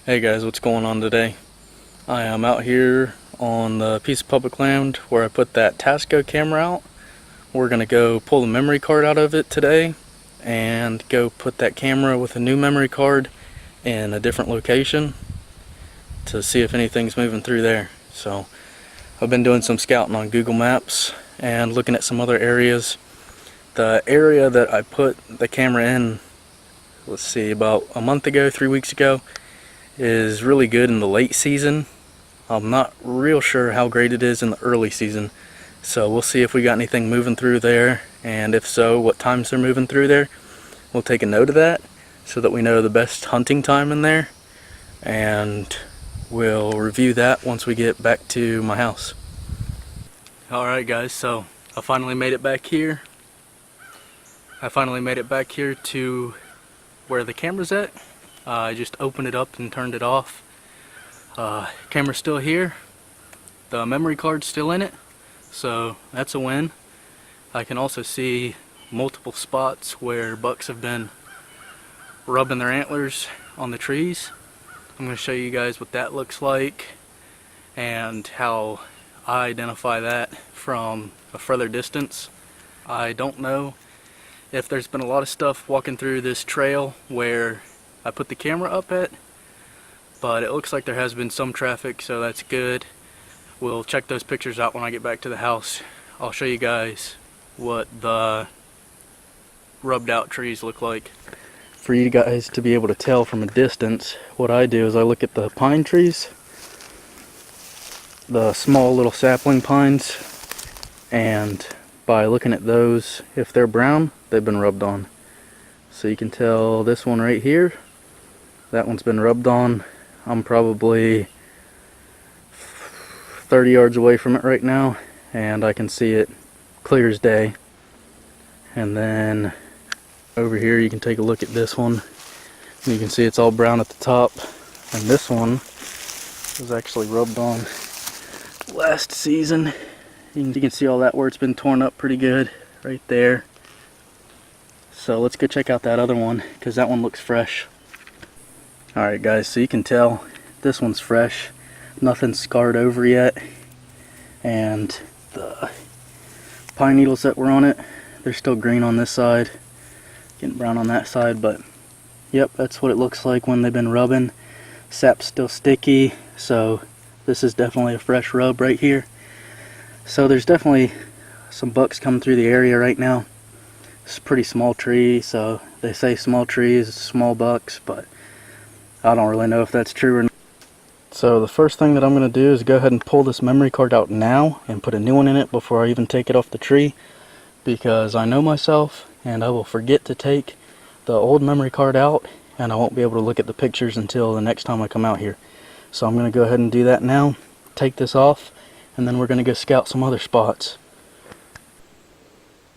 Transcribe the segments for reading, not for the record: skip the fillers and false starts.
Hey guys, what's going on today? I am out here on the piece of public land where I put that Tasco camera out. We're gonna go pull the memory card out of it today and go put that camera with a new memory card in a different location to see if anything's moving through there. So I've been doing some scouting on Google Maps and looking at some other areas. The area that I put the camera in, let's see, about a month ago, 3 weeks ago, is really good in the late season. I'm not real sure how great it is in the early season, so we'll see if we got anything moving through there, and if so, what times they're moving through there. We'll take a note of that so that we know the best hunting time in there, and we'll review that once we get back to my house. Alright guys, so I finally made it back here. To where the camera's at. I just opened it up and turned it off. Camera's still here. The memory card's still in it, so that's a win. I can also see multiple spots where bucks have been rubbing their antlers on the trees. I'm going to show you guys what that looks like and how I identify that from a further distance. I don't know if there's been a lot of stuff walking through this trail where I put the camera up at, but it looks like there has been some traffic, so that's good. We'll check those pictures out when I get back to the house. I'll show you guys what the rubbed out trees look like. For you guys to be able to tell from a distance, what I do is I look at the pine trees, the small little sapling pines, and by looking at those, if they're brown, they've been rubbed on. So you can tell this one right here, that one's been rubbed on. I'm probably 30 yards away from it right now, and I can see it clear as day. And then over here you can take a look at this one. You can see it's all brown at the top, and this one was actually rubbed on last season. You can see all that where it's been torn up pretty good right there. So let's go check out that other one, because that one looks fresh. Alright guys, so you can tell this one's fresh. Nothing's scarred over yet. And the pine needles that were on it, they're still green on this side. Getting brown on that side, but yep, that's what it looks like when they've been rubbing. Sap's still sticky, so this is definitely a fresh rub right here. So there's definitely some bucks coming through the area right now. It's a pretty small tree, so they say small trees, small bucks, but I don't really know if that's true or not. So the first thing that I'm going to do is go ahead and pull this memory card out now and put a new one in it before I even take it off the tree, because I know myself and I will forget to take the old memory card out, and I won't be able to look at the pictures until the next time I come out here. So I'm going to go ahead and do that now, take this off, and then we're going to go scout some other spots.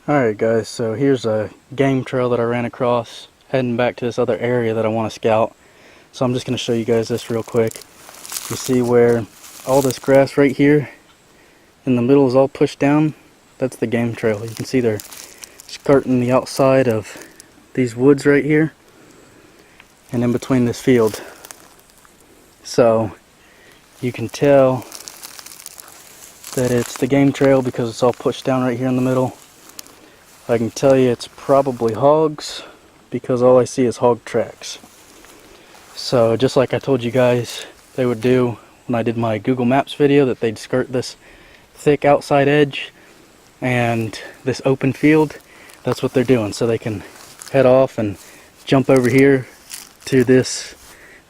Alright guys, so here's a game trail that I ran across heading back to this other area that I want to scout. So I'm just going to show you guys this real quick. You see where all this grass right here in the middle is all pushed down? That's the game trail. You can see they're skirting the outside of these woods right here and in between this field. So you can tell that it's the game trail because it's all pushed down right here in the middle. I can tell you it's probably hogs because all I see is hog tracks. So just like I told you guys they would do when I did my Google Maps video, that they'd skirt this thick outside edge and this open field, that's what they're doing. So they can head off and jump over here to this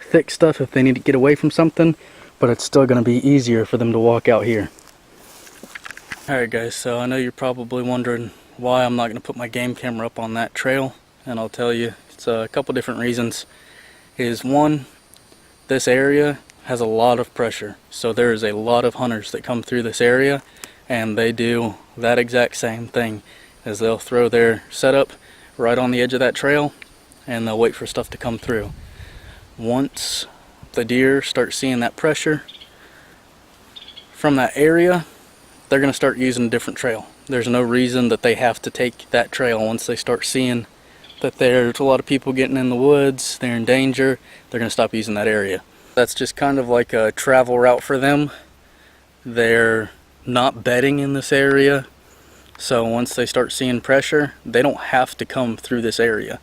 thick stuff if they need to get away from something, but it's still going to be easier for them to walk out here. Alright guys, so I know you're probably wondering why I'm not going to put my game camera up on that trail, and I'll tell you. It's a couple different reasons. Is one, this area has a lot of pressure, so there is a lot of hunters that come through this area, and they do that exact same thing, as they'll throw their setup right on the edge of that trail and they'll wait for stuff to come through. Once the deer start seeing that pressure from that area, they're going to start using a different trail. There's no reason that they have to take that trail. Once they start seeing that there's a lot of people getting in the woods, they're in danger, they're going to stop using that area. That's just kind of like a travel route for them. They're not bedding in this area, so once they start seeing pressure, they don't have to come through this area.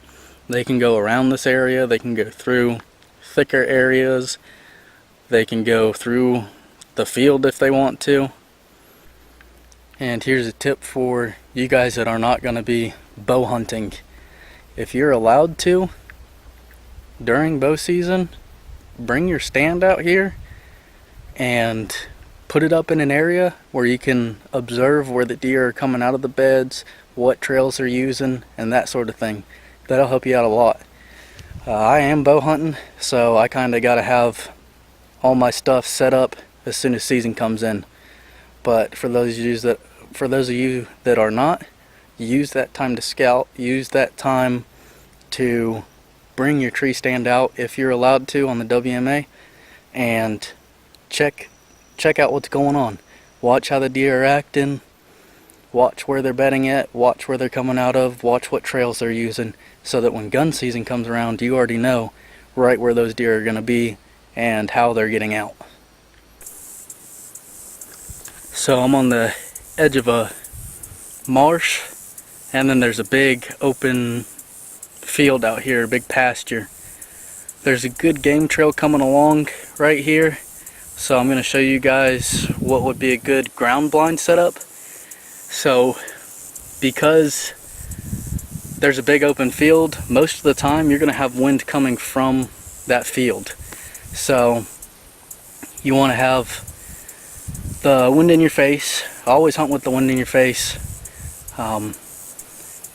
They can go around this area, they can go through thicker areas, they can go through the field if they want to. And here's a tip for you guys that are not going to be bow hunting. If you're allowed to, during bow season, bring your stand out here and put it up in an area where you can observe where the deer are coming out of the beds, what trails they're using, and that sort of thing. That'll help you out a lot. I am bow hunting, so I kind of got to have all my stuff set up as soon as season comes in. But for those of you that are not, use that time to scout. Use that time to bring your tree stand out if you're allowed to on the WMA, and check out what's going on. Watch how the deer are acting. Watch where they're bedding at. Watch where they're coming out of. Watch what trails they're using, so that when gun season comes around, you already know right where those deer are going to be and how they're getting out. So I'm on the edge of a marsh, and then there's a big open field out here, a big pasture. There's a good game trail coming along right here, so I'm going to show you guys what would be a good ground blind setup. So because there's a big open field, most of the time you're going to have wind coming from that field. So you want to have the wind in your face. Always hunt with the wind in your face.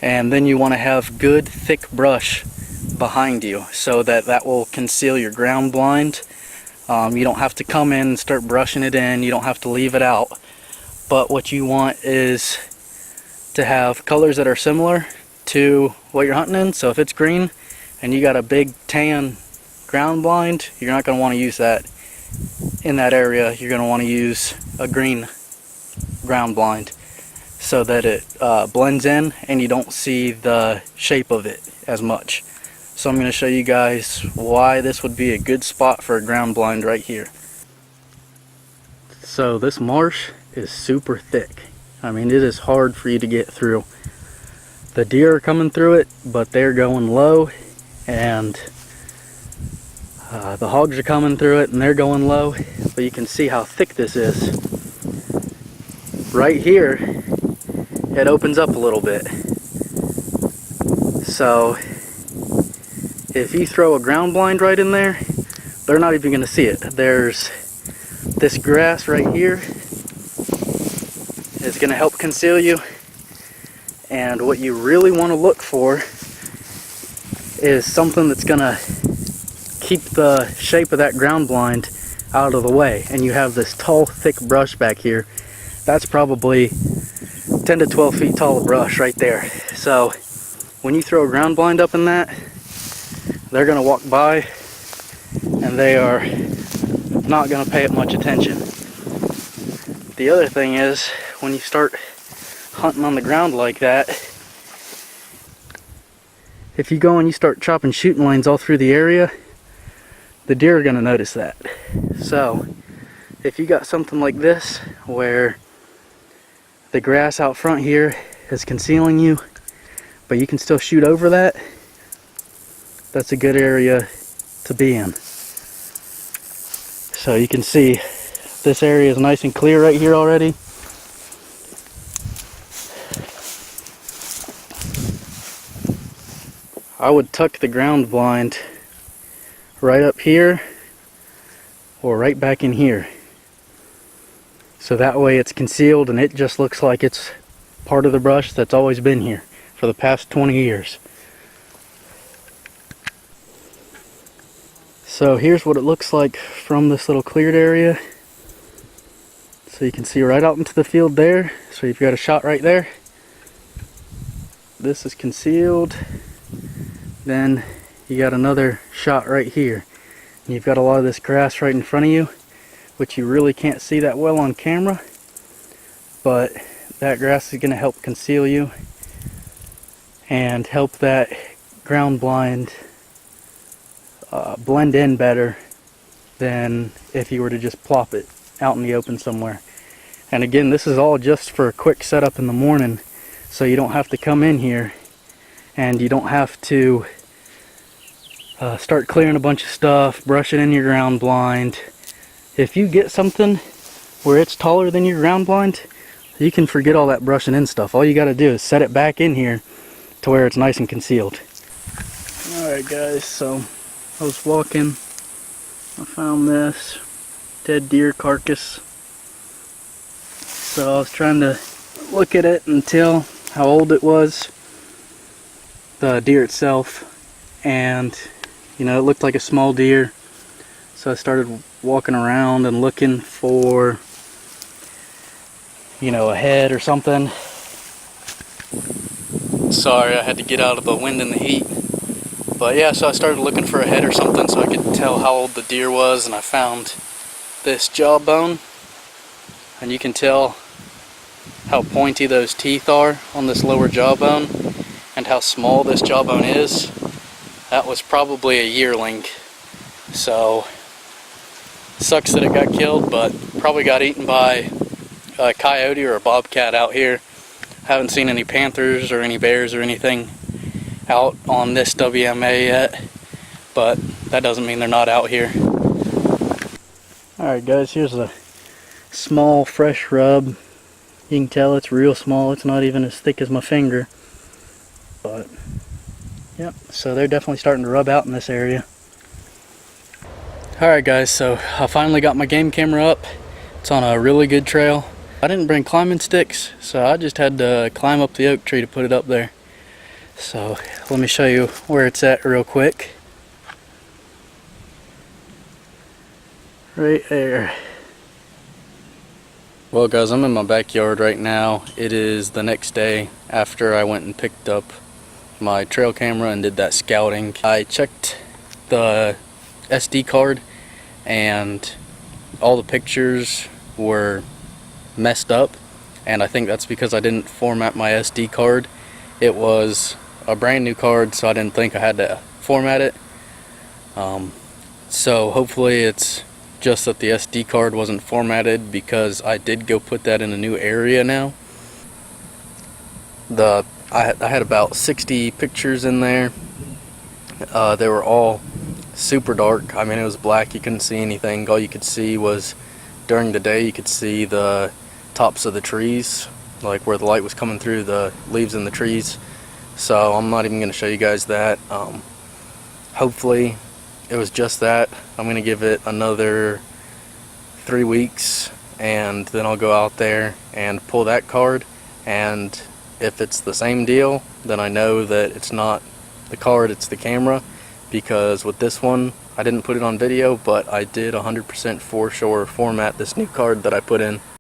And then you want to have good thick brush behind you, so that will conceal your ground blind. You don't have to come in and start brushing it in. You don't have to leave it out. But what you want is to have colors that are similar to what you're hunting in. So if it's green and you got a big tan ground blind, you're not going to want to use that in that area. You're going to want to use a green ground blind so that it blends in and you don't see the shape of it as much. So I'm going to show you guys why this would be a good spot for a ground blind right here. So this marsh is super thick. I mean, it is hard for you to get through. The deer are coming through it, but they're going low, and the hogs are coming through it and they're going low. But you can see how thick this is. Right here it opens up a little bit, so if you throw a ground blind right in there, they're not even going to see it. There's this grass right here is going to help conceal you, and what you really want to look for is something that's going to keep the shape of that ground blind out of the way. And you have this tall, thick brush back here. That's probably 10 to 12 feet tall brush right there. So when you throw a ground blind up in that, they're going to walk by and they are not going to pay it much attention. The other thing is, when you start hunting on the ground like that, if you go and you start chopping shooting lanes all through the area, the deer are going to notice that. So if you got something like this where the grass out front here is concealing you, but you can still shoot over that, that's a good area to be in. So you can see this area is nice and clear right here already. I would tuck the ground blind right up here or right back in here, so that way it's concealed and it just looks like it's part of the brush that's always been here for the past 20 years. So here's what it looks like from this little cleared area. So you can see right out into the field there. So you've got a shot right there. This is concealed. Then you got another shot right here. And you've got a lot of this grass right in front of you, which you really can't see that well on camera, but that grass is going to help conceal you and help that ground blind blend in better than if you were to just plop it out in the open somewhere. And again, this is all just for a quick setup in the morning, so you don't have to come in here and you don't have to start clearing a bunch of stuff, brush it in your ground blind. If you get something where it's taller than your ground blind, you can forget all that brushing in stuff. All you got to do is set it back in here to where it's nice and concealed. Alright guys, so I was walking, I found this dead deer carcass. So I was trying to look at it and tell how old it was, the deer itself, and you know, it looked like a small deer. So I started walking around and looking for, you know, a head or something. Sorry, I had to get out of the wind and the heat. But yeah, so I started looking for a head or something so I could tell how old the deer was, and I found this jawbone. And you can tell how pointy those teeth are on this lower jawbone and how small this jawbone is. That was probably a yearling. So, sucks that it got killed, but probably got eaten by a coyote or a bobcat out here. Haven't seen any panthers or any bears or anything out on this WMA yet, but that doesn't mean they're not out here. Alright guys, here's a small fresh rub. You can tell it's real small, it's not even as thick as my finger. But, yep, so they're definitely starting to rub out in this area. Alright guys, so I finally got my game camera up. It's on a really good trail. I didn't bring climbing sticks, so I just had to climb up the oak tree to put it up there. So let me show you where it's at real quick. Right there. Well guys, I'm in my backyard right now. It is the next day after I went and picked up my trail camera and did that scouting. I checked the SD card and all the pictures were messed up, and I think that's because I didn't format my SD card. It was a brand new card, so I didn't think I had to format it. So hopefully it's just that the SD card wasn't formatted, because I did go put that in a new area now. I had about 60 pictures in there. They were all super dark. I mean, it was black, you couldn't see anything. All you could see was, during the day, you could see the tops of the trees, like where the light was coming through the leaves in the trees. So I'm not even going to show you guys that. Hopefully it was just that. I'm going to give it another 3 weeks, and then I'll go out there and pull that card, and if it's the same deal, then I know that it's not the card, it's the camera. Because with this one, I didn't put it on video, but I did 100% for sure format this new card that I put in.